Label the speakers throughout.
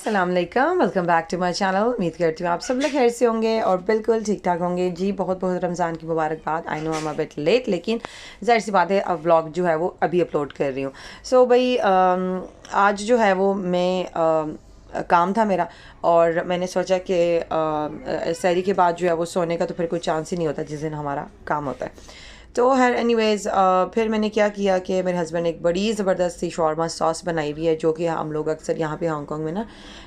Speaker 1: अस्सलाम वालेकुम, welcome back to my channel. उम्मीद करती हूँ आप सब लोग खैर से होंगे और बिल्कुल ठीक ठाक होंगे जी। बहुत बहुत रमज़ान की मुबारकबाद। I know I am a bit late, लेकिन ज़ाहिर सी बात है अब व्लॉग जो है वो अभी अपलोड कर रही हूँ। सो भाई आज जो है वो मैं काम था मेरा और मैंने सोचा कि सहरी के बाद जो है वो सोने का तो फिर कोई चांस ही नहीं होता जिस दिन हमारा काम होता है। तो खैर एनीवेज़ फिर मैंने क्या किया कि मेरे हस्बैंड ने एक बड़ी ज़बरदस्त सी शॉर्मा सॉस बनाई हुई है, जो कि हम लोग अक्सर यहाँ पे हांगकांग में ना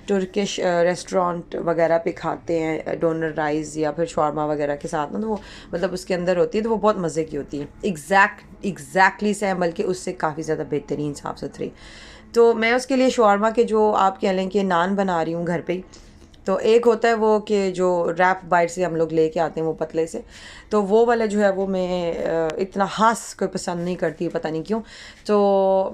Speaker 1: तुर्किश रेस्टोरेंट वगैरह पे खाते हैं, डोनर राइस या फिर शॉर्मा वगैरह के साथ ना। तो वो मतलब उसके अंदर होती है, तो वो बहुत मज़े की होती है। एग्जैक्टली सेम, बल्कि उससे काफ़ी ज़्यादा बेहतरीन साफ़ सुथरी। तो मैं उसके लिए शॉर्मा के जो आप कह लें कि नान बना रही हूँ घर पे ही। तो एक होता है वो कि जो रैप बाइट से हम लोग लेके आते हैं वो पतले से, तो वो वाला जो है वो मैं इतना ख़ास कोई पसंद नहीं करती, पता नहीं क्यों। तो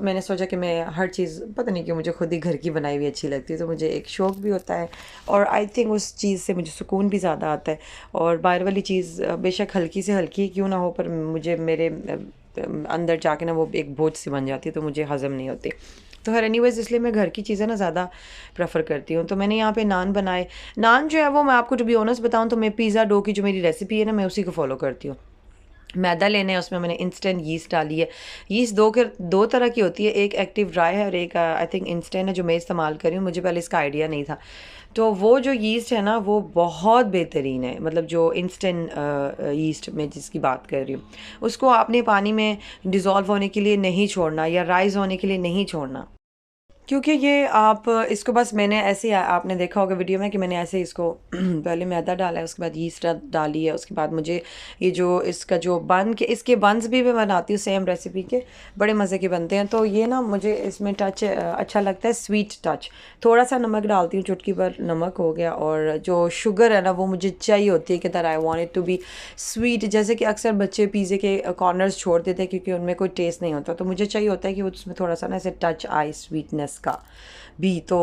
Speaker 1: मैंने सोचा कि मैं हर चीज़ पता नहीं क्यों मुझे खुद ही घर की बनाई हुई अच्छी लगती है, तो मुझे एक शौक़ भी होता है और आई थिंक उस चीज़ से मुझे सुकून भी ज़्यादा आता है। और बाहर वाली चीज़ बेशक हल्की से हल्की क्यों ना हो, पर मुझे मेरे अंदर जाके ना वो एक बोझ सी बन जाती है, तो मुझे हज़म नहीं होती। तो हर एनीवेज़ इसलिए मैं घर की चीज़ें ना ज़्यादा प्रेफर करती हूँ। तो मैंने यहाँ पे नान बनाए। नान जो है वो मैं आपको टू बी ऑनेस्ट बताऊँ तो मैं पिज़्ज़ा डो की जो मेरी रेसिपी है ना, मैं उसी को फॉलो करती हूँ। मैदा लेना है, उसमें मैंने इंस्टेंट यीस्ट डाली है। यीस्ट दो तरह की होती है, एक एक्टिव ड्राई है और एक आई थिंक इंस्टेंट है जो मैं इस्तेमाल कर रही हूँ। मुझे पहले इसका आइडिया नहीं था। तो वो जो यीस्ट है ना वो बहुत बेहतरीन है, मतलब जो इंस्टेंट यीस्ट मैं जिसकी बात कर रही हूँ, उसको आपने पानी में डिज़ोल्व होने के लिए नहीं छोड़ना या राइज होने के लिए नहीं छोड़ना, क्योंकि ये आप इसको बस मैंने ऐसे ही आपने देखा होगा वीडियो में कि मैंने ऐसे ही इसको पहले मैदा डाला है, उसके बाद यीस्ट डाली है, उसके बाद मुझे ये जो इसका जो बन के इसके बंस भी मैं बनाती हूँ सेम रेसिपी के, बड़े मज़े के बनते हैं। तो ये ना मुझे इसमें टच अच्छा लगता है, स्वीट टच। थोड़ा सा नमक डालती हूँ, चुटकी भर नमक हो गया, और जो शुगर है ना वो मुझे चाहिए होती है कि that I want it to be sweet. जैसे कि अक्सर बच्चे पिज़्ज़े के कॉर्नर्स छोड़ देते हैं क्योंकि उनमें कोई टेस्ट नहीं होता, तो मुझे चाहिए होता है कि उसमें थोड़ा सा ना ऐसे टच आए स्वीटनेस का भी। तो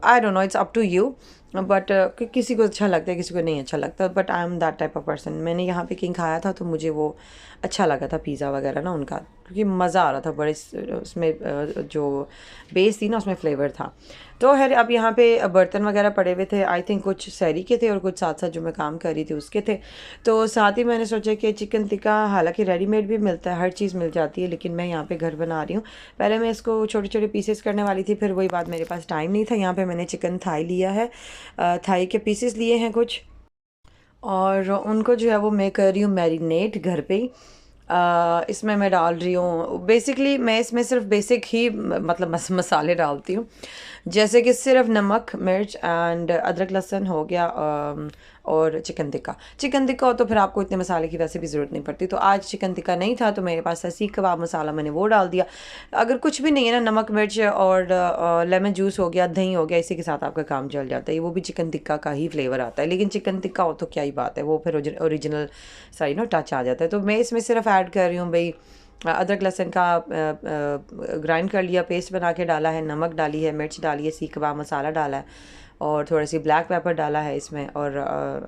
Speaker 1: I don't know, it's up to you, but किसी को अच्छा लगता है, किसी को नहीं अच्छा लगता, but I am that type of person. मैंने यहाँ पे किंग खाया था तो मुझे वो अच्छा लगा था पिज़्ज़ा वगैरह ना उनका, क्योंकि मज़ा आ रहा था बड़े उसमें जो बेस थी ना उसमें फ्लेवर था। तो खैर अब यहाँ पे बर्तन वगैरह पड़े हुए थे, आई थिंक कुछ सहरी के थे और कुछ साथ साथ जो मैं काम कर रही थी उसके थे। तो साथ ही मैंने सोचा कि चिकन टिक्का, हालांकि रेडीमेड भी मिलता है, हर चीज़ मिल जाती है, लेकिन मैं यहाँ पे घर बना रही हूँ। पहले मैं इसको छोटे छोटे पीसेस करने वाली थी, फिर वही बात मेरे पास टाइम नहीं था। यहाँ पे मैंने चिकन थाई लिया है, थाई के पीसेस लिए हैं कुछ, और उनको जो है वो मैं कर रही हूँ मैरिनेट घर पे ही। इसमें मैं डाल रही हूँ, बेसिकली मैं इसमें सिर्फ बेसिक ही मतलब मसाले डालती हूँ, जैसे कि सिर्फ नमक मिर्च एंड अदरक लहसुन हो गया, और चिकन टिक्का हो तो फिर आपको इतने मसाले की वैसे भी ज़रूरत नहीं पड़ती। तो आज चिकन टिक्का नहीं था तो मेरे पास सीख कबाब मसाला, मैंने वो डाल दिया। अगर कुछ भी नहीं है ना, नमक मिर्च और लेमन जूस हो गया, दही हो गया, इसी के साथ आपका काम चल जाता है। वो भी चिकन टिक्का का ही फ्लेवर आता है, लेकिन चिकन टिक्का हो तो क्या ही बात है, वो फिर ओरिजिनल सा टच आ जाता है। तो मैं इसमें सिर्फ ऐड कर रही हूँ भाई अदरक लहसुन का ग्राइंड कर लिया, पेस्ट बना के डाला है, नमक डाली है, मिर्च डाली है, सीख कबाब मसाला डाला है, और थोड़ी सी ब्लैक पेपर डाला है इसमें, और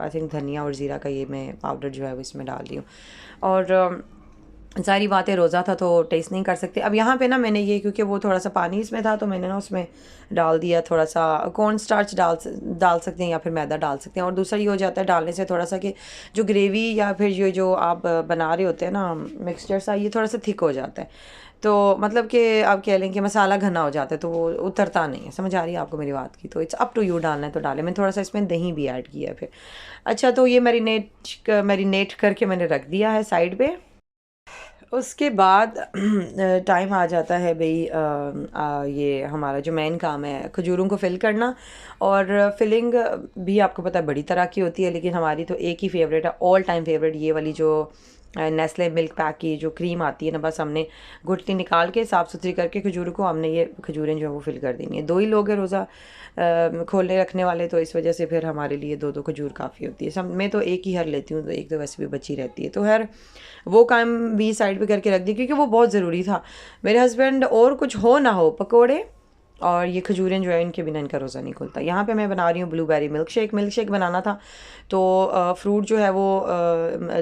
Speaker 1: आई थिंक धनिया और ज़ीरा का ये मैं पाउडर जो है वो इसमें डाल रही हूँ। और सारी बातें रोज़ा था तो टेस्ट नहीं कर सकते। अब यहाँ पे ना मैंने ये, क्योंकि वो थोड़ा सा पानी इसमें था तो मैंने ना उसमें डाल दिया थोड़ा सा कॉर्न स्टार्च, डाल सकते हैं या फिर मैदा डाल सकते हैं। और दूसरा ये हो जाता है डालने से थोड़ा सा कि जो ग्रेवी या फिर ये जो आप बना रहे होते हैं ना मिक्सचर सा, ये थोड़ा सा थिक हो जाता है। तो मतलब कि आप कह लें कि मसाला घना हो जाता है, तो वो उतरता नहीं है। समझ आ रही है आपको मेरी बात की? तो इट्स अप टू यू, डालना है तो डालें। मैंने थोड़ा सा इसमें दही भी ऐड किया है फिर। अच्छा, तो ये मैरिनेट करके मैंने रख दिया है साइड पे। उसके बाद टाइम आ जाता है भाई, ये हमारा जो मेन काम है खजूरों को फिल करना। और फिलिंग भी आपको पता है बड़ी तरह की होती है, लेकिन हमारी तो एक ही फेवरेट है, ऑल टाइम फेवरेट, ये वाली जो नेस्ले मिल्क पैक की जो क्रीम आती है ना, बस हमने गुठली निकाल के साफ़ सुथरी करके खजूरों को हमने ये खजूरें जो है वो फिल कर देनी है। दो ही लोग हैं रोज़ा खोलने रखने वाले, तो इस वजह से फिर हमारे लिए दो दो खजूर काफ़ी होती है। सब मैं तो एक ही हर लेती हूँ, तो एक तो वैसे भी बची रहती है। तो हर वो काम भी साइड पे करके रख दी, क्योंकि वो बहुत ज़रूरी था। मेरे हस्बैंड और कुछ हो ना हो, पकोड़े और ये खजूरें जो है इनके बिना इनका रोज़ा नहीं खुलता। यहाँ पे मैं बना रही हूँ ब्लूबेरी मिल्क शेक बनाना था। तो फ्रूट जो है वो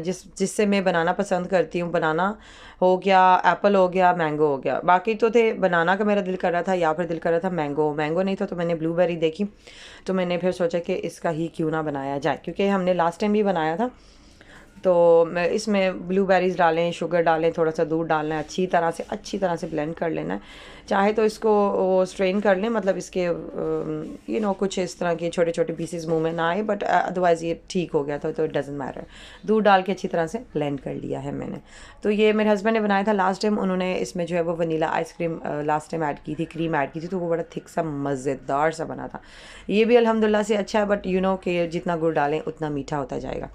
Speaker 1: जिससे मैं बनाना पसंद करती हूँ, बनाना हो गया, एप्पल हो गया, मैंगो हो गया। बाकी तो थे, बनाना का मेरा दिल कर रहा था या फिर दिल कर रहा था मैंगो नहीं था तो मैंने ब्लूबेरी देखी, तो मैंने फिर सोचा कि इसका ही क्यों ना बनाया जाए, क्योंकि हमने लास्ट टाइम भी बनाया था। तो मैं इसमें ब्लूबेरीज़ डालें, शुगर डालें, थोड़ा सा दूध डालना है, अच्छी तरह से ब्लेंड कर लेना है। चाहे तो इसको वो स्ट्रेन कर लें, मतलब इसके कुछ इस तरह के छोटे छोटे पीसेस मुंह में ना आए, बट अदरवाइज़ ये ठीक हो गया था, तो इट डजेंट मैटर। दूध डाल के अच्छी तरह से ब्लेंड कर लिया है मैंने। तो ये मेरे हस्बैंड ने बनाया था लास्ट टाइम, उन्होंने इसमें जो है वो vanilla ice cream last time add की थी, क्रीम ऐड की थी, तो वो बड़ा थिक सा मज़ेदार सा बना था। ये भी अल्हम्दुलिल्लाह से अच्छा है, बट कि जितना गुड़ डालें उतना मीठा होता जाएगा।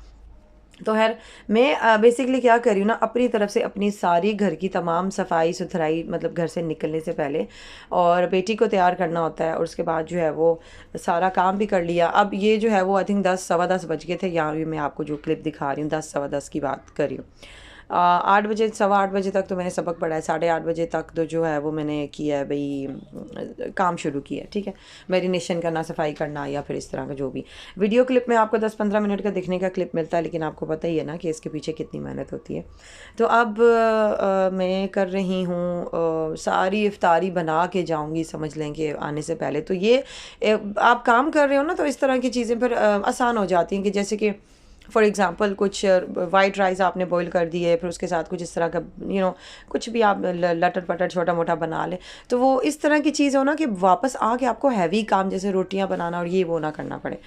Speaker 1: तो खैर मैं बेसिकली क्या कर रही हूँ ना, अपनी तरफ से अपनी सारी घर की तमाम सफाई सुथराई, मतलब घर से निकलने से पहले, और बेटी को तैयार करना होता है, और उसके बाद जो है वो सारा काम भी कर लिया। अब ये जो है वो आई थिंक 10 सवा 10 बज गए थे, यहाँ भी मैं आपको जो क्लिप दिखा रही हूँ 10 सवा 10 की बात कर रही हूँ। 8 बजे सवा 8 बजे तक तो मैंने सबक पढ़ा है, 8:30 बजे तक तो जो है वो मैंने किया है भाई, काम शुरू किया है, ठीक है, मैरिनेशन करना, सफाई करना, या फिर इस तरह का जो भी। वीडियो क्लिप में आपको 10-15 मिनट का दिखने का क्लिप मिलता है, लेकिन आपको पता ही है ना कि इसके पीछे कितनी मेहनत होती है। तो अब मैं कर रही हूँ, सारी इफ्तारी बना के जाऊँगी, समझ लें कि आने से पहले। तो ये आप काम कर रहे हो ना, तो इस तरह की चीज़ें फिर आसान हो जाती हैं, कि जैसे कि फॉर एग्ज़ाम्पल कुछ वाइट राइस आपने बॉईल कर दिए, फिर उसके साथ कुछ इस तरह का कुछ भी आप लटर पटर छोटा मोटा बना लें, तो वो इस तरह की चीज़ हो ना कि वापस आके आपको हैवी काम जैसे रोटियां बनाना और ये वो ना करना पड़े।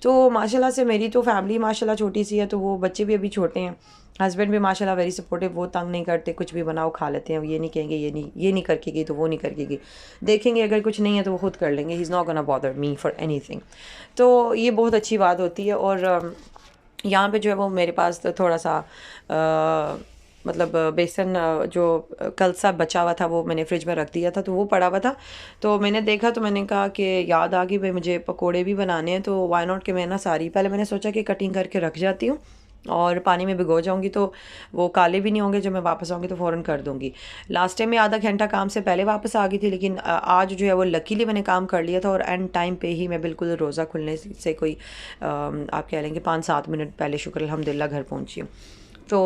Speaker 1: तो माशाल्लाह से मेरी तो फैमिली माशाल्लाह छोटी सी है, तो वो बच्चे भी अभी छोटे हैं, हस्बैंड भी माशाल्लाह वेरी सपोर्टिव, वो तंग नहीं करते, कुछ भी बनाओ खा लेते हैं, ये नहीं कहेंगे ये नहीं करके गई तो वो नहीं करके गई, देखेंगे अगर कुछ नहीं है तो वो खुद कर लेंगे, he is not gonna bother me for anything. तो ये बहुत अच्छी बात होती है। और यहाँ पे जो है वो मेरे पास तो थोड़ा सा मतलब बेसन जो कल सा बचा हुआ था वो मैंने फ्रिज में रख दिया था, तो वो पड़ा हुआ था। तो मैंने देखा तो मैंने कहा कि याद आ गई भाई मुझे पकोड़े भी बनाने हैं, तो वाई नॉट कि मैं ना सारी पहले मैंने सोचा कि कटिंग करके रख जाती हूँ और पानी में भिगो जाऊंगी, तो वो काले भी नहीं होंगे, जब मैं वापस आऊँगी तो फ़ौरन कर दूंगी। लास्ट टाइम मैं आधा घंटा काम से पहले वापस आ गई थी, लेकिन आज जो है वो लकीली मैंने काम कर लिया था, और एंड टाइम पे ही मैं बिल्कुल रोज़ा खुलने से कोई आप कह लेंगे 5-7 मिनट पहले शुक्र अल्हम्दुलिल्लाह घर पहुँची हूँ। तो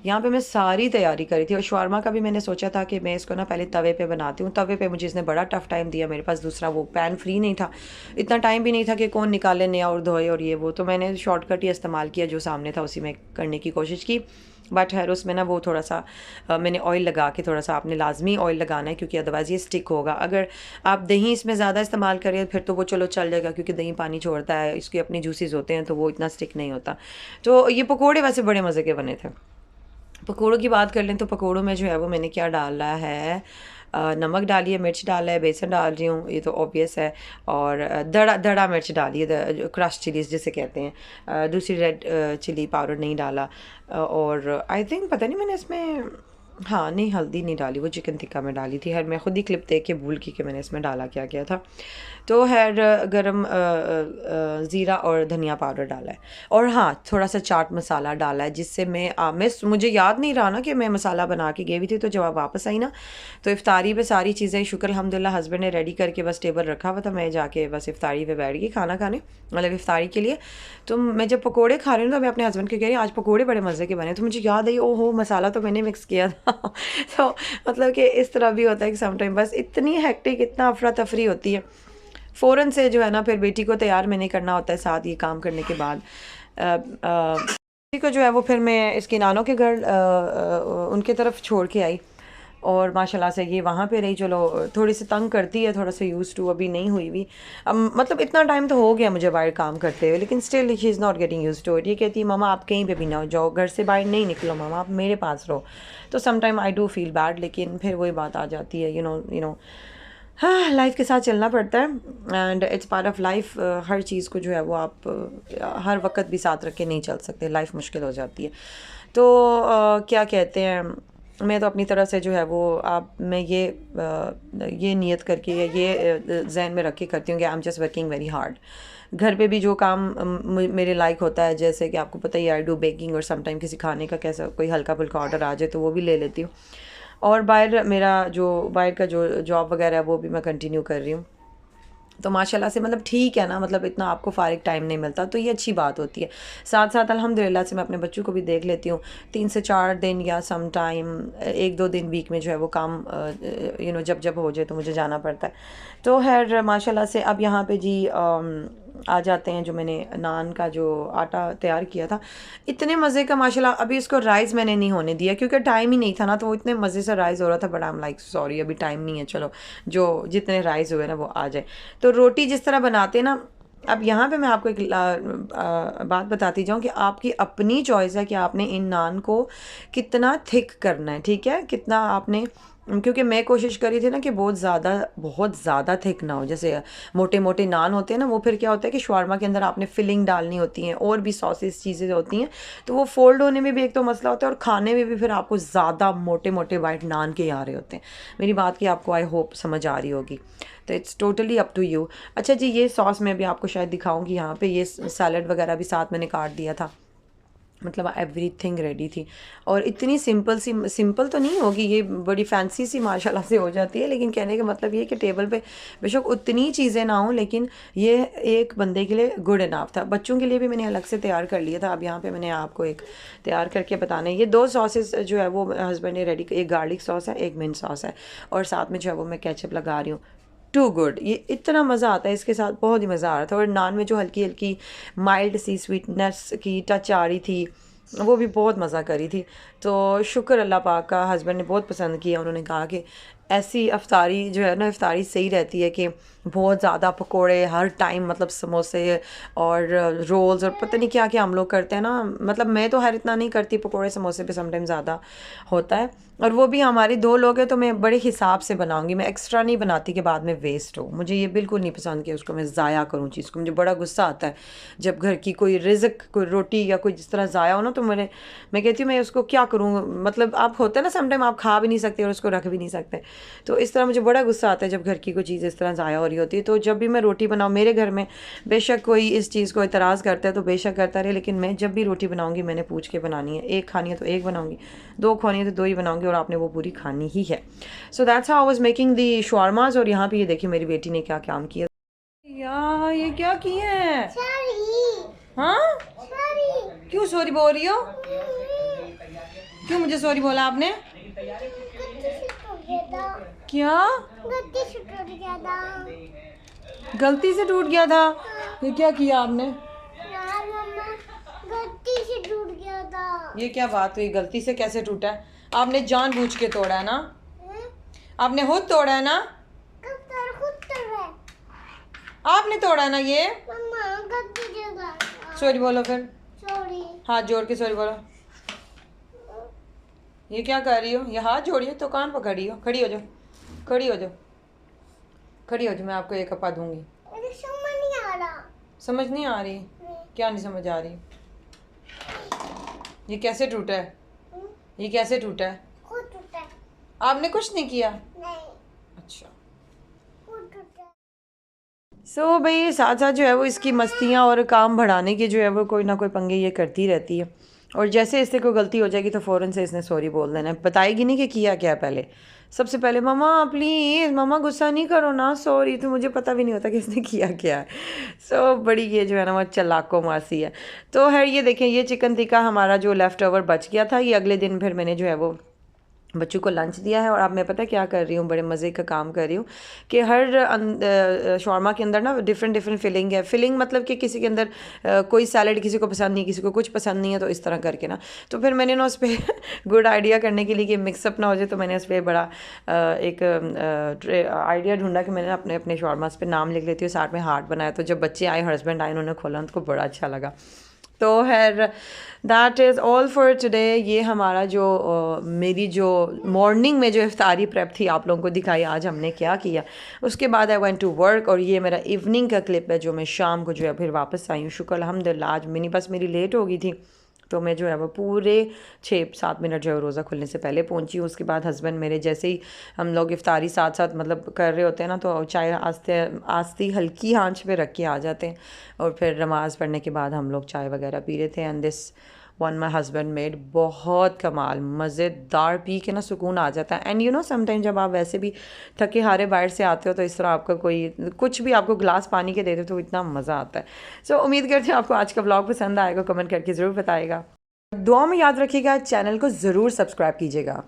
Speaker 1: यहाँ पे मैं सारी तैयारी करी थी, और शवारमा का भी मैंने सोचा था कि मैं इसको ना पहले तवे पे बनाती हूँ। तवे पे मुझे इसने बड़ा टफ़ टाइम दिया, मेरे पास दूसरा वो पैन फ्री नहीं था, इतना टाइम भी नहीं था कि कौन निकाले नया और धोए और ये वो, तो मैंने शॉर्टकट ही इस्तेमाल किया, जो सामने था उसी में करने की कोशिश की। बट खैर उसमें ना वो थोड़ा सा मैंने ऑयल लगा के, थोड़ा सा आपने लाजमी ऑयल लगाना है, क्योंकि अदरवाइज़ ये स्टिक होगा। अगर आप दही इसमें ज़्यादा इस्तेमाल करें फिर तो वो चलो चल जाएगा, क्योंकि दही पानी छोड़ता है, इसके अपने जूसेस होते हैं, तो वो इतना स्टिक नहीं होता। तो ये पकौड़े वैसे बड़े मज़े के बने थे। पकोड़ों की बात कर लें तो पकोड़ों में जो है वो मैंने क्या डाला है, नमक डाली है, मिर्च डाला है, बेसन डाल रही हूँ, ये तो ऑब्वियस है, और दड़ा दड़ा मिर्च डाली है, क्रश चिलीज जिसे कहते हैं, दूसरी रेड चिली पाउडर नहीं डाला। और आई थिंक पता नहीं मैंने इसमें, हाँ नहीं हल्दी नहीं डाली, वो चिकन टिक्का में डाली थी। खैर मैं खुद ही क्लिप देख के भूल की कि मैंने इसमें डाला क्या क्या था। तो खैर गरम ज़ीरा और धनिया पाउडर डाला है, और हाँ थोड़ा सा चाट मसाला डाला है, जिससे मुझे याद नहीं रहा ना कि मैं मसाला बना के गई हुई थी, तो जब वापस आई ना तो इफ्तारी पे सारी चीज़ें शुक्र अल्हम्दुलिल्लाह हस्बैंड ने रेडी करके बस टेबल रखा हुआ था, मैं जाके बस इफ्तारी पे बैठ गई खाना खाने, मतलब इफ्तारी के लिए। तो मैं जब पकोड़े खा रही हूँ तो मैं अपने हस्बैंड को कह रही हूँ आज पकोड़े बड़े मज़े के बने, तो मुझे याद आई ओहो मसाला तो मैंने मिक्स किया था। तो मतलब कि इस तरह भी होता है कि समटाइम बस इतनी हेक्टिक, इतना अफरा तफरी होती है, फ़ौरन से जो है ना फिर बेटी को तैयार मैंने करना होता है साथ ये काम करने के बाद। बेटी को जो है वो फिर मैं इसकी नानों के घर उनके तरफ छोड़ के आई, और माशाल्लाह से ये वहाँ पे रही। चलो थोड़ी सी तंग करती है, थोड़ा सा यूज़ टू अभी नहीं हुई भी, मतलब इतना टाइम तो हो गया मुझे बाहर काम करते हुए, लेकिन still she is not getting use to it. ये कहती है मामा आप कहीं पे भी ना जाओ, घर से बाहर नहीं निकलो मामा, आप मेरे पास रहो। तो some time I do feel bad, लेकिन फिर वही बात आ जाती है, यू नो हाँ लाइफ के साथ चलना पड़ता है, and it's part of life. हर चीज़ को जो है वो आप हर वक्त भी साथ रख के नहीं चल सकते, लाइफ मुश्किल हो जाती है। तो क्या कहते हैं, मैं तो अपनी तरफ से जो है वो मैं ये नियत करके या ये जहन में रख के करती हूँ कि I am just working very hard. घर पे भी जो काम मेरे लायक होता है, जैसे कि आपको पता ही आई डू बेकिंग, और समटाइम किसी खाने का कैसा कोई हल्का फुल्का ऑर्डर आ जाए तो वो भी ले लेती हूँ। और बाहर मेरा जो बाहर का जो जॉब वगैरह है वो भी मैं कंटिन्यू कर रही हूँ। तो माशाल्लाह से मतलब ठीक है ना, मतलब इतना आपको फ़ारिग टाइम नहीं मिलता, तो ये अच्छी बात होती है। साथ साथ अल्हम्दुलिल्लाह से मैं अपने बच्चों को भी देख लेती हूँ 3 से 4 दिन या सम टाइम 1-2 दिन वीक में जो है वो काम जब जब हो जाए तो मुझे जाना पड़ता है। तो खैर माशाल्लाह से अब यहाँ पे जी आ जाते हैं। जो मैंने नान का जो आटा तैयार किया था, इतने मज़े का माशाल्लाह। अभी इसको राइस मैंने नहीं होने दिया क्योंकि टाइम ही नहीं था ना, तो वो इतने मज़े से राइस हो रहा था, but I am like sorry अभी टाइम नहीं है, चलो जो जितने राइस हुए ना वो आ जाए। तो रोटी जिस तरह बनाते हैं ना, अब यहाँ पे मैं आपको एक बात बताती जाऊँ कि आपकी अपनी चॉइस है कि आपने इन नान को कितना थिक करना है, ठीक है, कितना आपने। क्योंकि मैं कोशिश करी थी ना कि बहुत ज़्यादा थिक ना हो। जैसे मोटे मोटे नान होते हैं ना, वो फिर क्या होता है कि शवारमा के अंदर आपने फिलिंग डालनी होती हैं और भी सॉसेस चीज़ें होती हैं, तो वो फोल्ड होने में भी एक तो मसला होता है और खाने में भी फिर आपको ज़्यादा मोटे मोटे वाइट नान के आ रहे होते हैं। मेरी बात की आपको आई होप समझ आ रही होगी। तो it's totally up to you. अच्छा जी, ये सॉस मैं भी आपको शायद दिखाऊंगी। यहाँ पे ये सैलड वगैरह भी साथ मैंने काट दिया था, मतलब एवरीथिंग रेडी थी। और इतनी सिंपल तो नहीं होगी ये, बड़ी फैंसी सी माशाल्लाह से हो जाती है, लेकिन कहने का मतलब ये कि टेबल पे बेशक उतनी चीज़ें ना हों, लेकिन ये एक बंदे के लिए गुड इनफ था। बच्चों के लिए भी मैंने अलग से तैयार कर लिया था। अब यहाँ पे मैंने आपको एक तैयार करके बताना है। ये 2 सॉसेस जो है वो हस्बैंड ने रेडी, एक गार्लिक सॉस है, एक मिंट सॉस है, और साथ में जो है वो मैं केचप लगा रही हूँ। टू गुड, ये इतना मज़ा आता है इसके साथ, बहुत ही मज़ा आ रहा था। और नान में जो हल्की हल्की माइल्ड सी स्वीटनेस की टच आ रही थी, वो भी बहुत मज़ा करी थी। तो शुक्र अल्लाह पाक का, हस्बैंड ने बहुत पसंद किया। उन्होंने कहा कि ऐसी अफ्तारी जो है ना, इफ्तारी सही रहती है कि बहुत ज़्यादा पकोड़े हर टाइम, मतलब समोसे और रोल्स और पता नहीं क्या क्या हम लोग करते हैं ना। मतलब मैं तो हर इतना नहीं करती, पकोड़े समोसे पे समटाइम ज़्यादा होता है, और वो भी हमारे 2 लोग हैं तो मैं बड़े हिसाब से बनाऊंगी। मैं एक्स्ट्रा नहीं बनाती कि बाद में वेस्ट हो। मुझे ये बिल्कुल नहीं पसंद कि उसको मैं ज़ाया करूँ चीज़ को। मुझे बड़ा गुस्सा आता है जब घर की कोई रिज़्क, कोई रोटी या कोई जिस तरह ज़ाया हो ना, तो मैं कहती हूँ मैं उसको क्या करूँ। मतलब आप होता है ना समटाइम आप खा भी नहीं सकते और उसको रख भी नहीं सकते। तो इस तरह मुझे बड़ा गुस्सा आता है जब घर की कोई चीज़ इस तरह ज़ाया हो रही होती है। तो जब भी मैं रोटी बनाऊँ मेरे घर में, बेशक कोई इस चीज़ को इतराज़ करता है तो बेशक करता रहे, लेकिन मैं जब भी रोटी बनाऊँगी मैंने पूछ के बनानी है। एक खानी है तो एक बनाऊँगी, 2 खानी है तो 2 ही बनाऊँगी, और आपने वो पूरी खानी ही है। So that's how I was making the shawarmas. और यहाँ पे ये देखिए मेरी बेटी ने क्या काम किया। यार ये क्या किए हैं? हाँ, क्यों सॉरी बोल रही हो? क्यों मुझे सॉरी बोला आपने? क्या गलती से टूट गया था? ये क्या किया आपने?
Speaker 2: गलती से टूट गया था।
Speaker 1: ये क्या बात हुई, गलती से कैसे टूटा है? आपने जानबूझ के तोड़ा है ना? आपने खुद तोड़ा है ना? आपने तोड़ा है ना ये? सॉरी बोलो फिर,
Speaker 2: सॉरी।
Speaker 1: हाथ जोड़ के सॉरी बोलो। ये क्या कर रही हो? ये हाथ जोड़िए तो कान पकड़ी हो। खड़ी हो जाओ, खड़ी हो जाओ, खड़ी हो जाओ, मैं आपको एक अपा दूंगी।
Speaker 2: समझ नहीं आ रहा।
Speaker 1: समझ नहीं आ रही? क्या नहीं समझ आ रही? ये कैसे टूटा है? ये कैसे टूटा है?
Speaker 2: खुद टूटा।
Speaker 1: आपने कुछ नहीं किया?
Speaker 2: नहीं,
Speaker 1: अच्छा।
Speaker 2: खुद टूटा।
Speaker 1: सो भाई साथ साथ जो है वो इसकी मस्तियाँ और काम बढ़ाने की जो है वो कोई ना कोई पंगे ये करती रहती है। और जैसे इससे कोई गलती हो जाएगी तो फ़ौरन से इसने सॉरी बोल देना है। बताएगी नहीं कि किया क्या पहले। सबसे पहले मम्मा प्लीज़, मम्मा गुस्सा नहीं करो ना, सॉरी। तो मुझे पता भी नहीं होता कि इसने किया क्या है। सो बड़ी ये जो है ना वो चालाको मासी है। तो है ये देखें, ये चिकन टिक्का हमारा जो लेफ़्ट ओवर बच गया था, ये अगले दिन फिर मैंने जो है वो बच्चों को लंच दिया है। और अब मैं पता क्या कर रही हूँ, बड़े मज़े का काम कर रही हूँ कि हर शौरमा के अंदर ना डिफरेंट डिफरेंट फिलिंग है। फिलिंग मतलब कि किसी के अंदर कोई सैलड किसी को पसंद नहीं, किसी को कुछ पसंद नहीं है, तो इस तरह करके ना, तो फिर मैंने ना उस पर गुड आइडिया करने के लिए कि मिक्सअप ना हो जाए, तो मैंने उस पर बड़ा एक आइडिया ढूंढा कि मैंने अपने अपने शौरमास पे नाम लिख लेती हूँ, साथ में हार्ट बनाया। तो जब बच्चे आए, हस्बैंड आए, उन्होंने खोला, उनको बड़ा अच्छा लगा। तो खैर that is all for today. ये हमारा जो मेरी जो मॉर्निंग में जो इफ्तारी प्रेप थी आप लोगों को दिखाई, आज हमने क्या किया। उसके बाद आई वेंट टू वर्क, और ये मेरा इवनिंग का क्लिप है जो मैं शाम को जो है फिर वापस आई हूँ। शुक्र अल्हम्दुलिल्लाह, आज मिनी बस मेरी लेट हो गई थी, तो मैं जो है वो पूरे 6-7 मिनट जो है रोज़ा खुलने से पहले पहुंची हूँ। उसके बाद हस्बैंड मेरे जैसे ही हम लोग इफ्तारी साथ साथ मतलब कर रहे होते हैं ना, तो चाय आस्ते आस्ते हल्की आंच पे रख के आ जाते हैं, और फिर नमाज़ पढ़ने के बाद हम लोग चाय वगैरह पी रहे थे। And this one my husband made, बहुत कमाल, मज़ेदार, पी के ना सुकून आ जाता है। एंड यू नो समटाइम जब आप वैसे भी थके हारे बाहर से आते हो तो इस तरह आपका कोई कुछ भी आपको ग्लास पानी के दे दे तो इतना मज़ा आता है। सो उम्मीद करते हैं आपको आज का व्लॉग पसंद आएगा, कमेंट करके ज़रूर बताएगा। दुआ में याद रखिएगा, चैनल को ज़रूर सब्सक्राइब कीजिएगा।